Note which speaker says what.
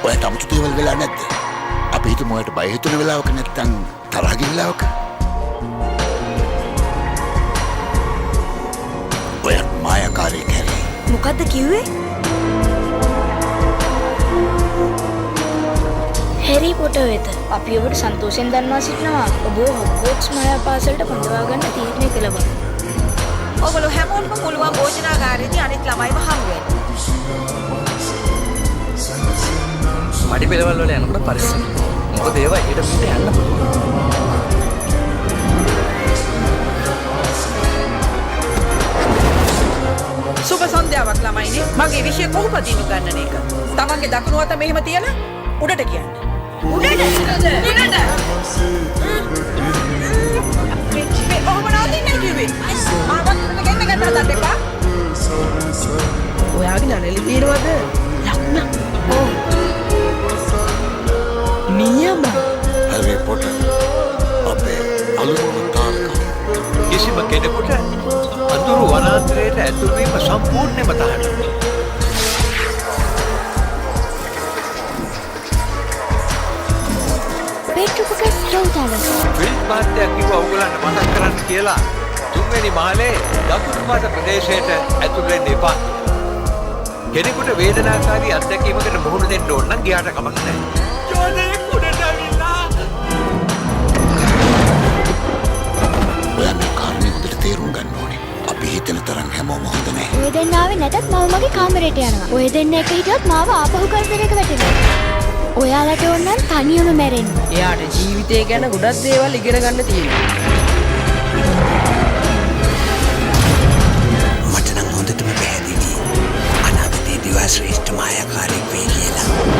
Speaker 1: ඔයාට අමුතු දේවල් වෙලා නැද්ද? අපි හිතමු ඔයාට බය හිතුන වෙලාවක නැත්තම් තරහ ගිය වෙලාවක. ඔයාට මායාකාරී කැරේ.
Speaker 2: මොකද්ද කිව්වේ?
Speaker 3: හැරි පොටර් වෙත අපි ඔබට සන්තෝෂෙන් දන්වා සිටිනවා ඔබ හොග්වර්ට්ස් මායා පාසලට බඳවා ගන්න තීරණය කළ බව.
Speaker 2: ඔගොල්ලෝ හැමෝටම පුළුවන් භෝජනාගාරයේදී අනිත් ළමයිව හමු වෙන්න.
Speaker 4: මඩි පෙළවල් වල යනකොට පරිස්සම්. මොකද ඒවා ඊට පිට යන්න පුළුවන්.
Speaker 2: සුබ සන්ධ්‍යාවක් ළමයිනේ. මගේ විෂය කොහොමදින් උගන්නන එක. තමන්ගේ දකුණු අත මෙහෙම තියලා උඩට කියන්න. උඩට. මේ ඔහොම නවතින්නේ කිව්වේ. මාවත් උඩට ගෙන්න ගන්න හදන්න එපා. ඔයාගේ නළලි තියෙනවද? ලක්න. ඔව්. නියම.
Speaker 1: හැරි පොටර් අපේ අලුතම තාරකා.
Speaker 4: කිසිම කෙනෙකුට අඳුරු වනාන්තරයට ඇතුල් වීම සම්පූර්ණයෙන්ම තහනම්. ෆිල්ම් මාධ්‍යයක් කිව්වා ඔයගොල්ලන්ට මතක් කරන්න කියලා තුන්වෙනි මහලේ දකුණු පාට ප්‍රදේශයට ඇතුල් වෙන්න එපා. කෙනෙකුට වේදනාකාරී අත්දැකීමකට මුහුණ දෙන්න ඕන නම් ගියාට කමක් නැහැ. ජෝනේ කුඩට ඇවිල්ලා.
Speaker 1: ඔයා මේ කාරණේ හොඳට තේරුම් ගන්න ඕනේ. අපි හිතන තරම් හැමෝම හොඳ නැහැ.
Speaker 3: ඔය දෙන්න ආවේ නැතත් මම මගේ කාමරයට යනවා. ඔය දෙන්න එක හිටියොත් මාව ආපහු කරදරයක වැටෙනවා. ඔයාලට ඕන නම් තනියම මැරෙන්න.
Speaker 2: එයාට ජීවිතය ගැන ගොඩක් දේවල් ඉගෙන ගන්න තියෙනවා.
Speaker 5: මට නම් හොඳටම පැහැදිලි. අනාගතයේදී ඔයා ශ්‍රේෂ්ඨ මායාකාරයෙක් වෙයි කියලා.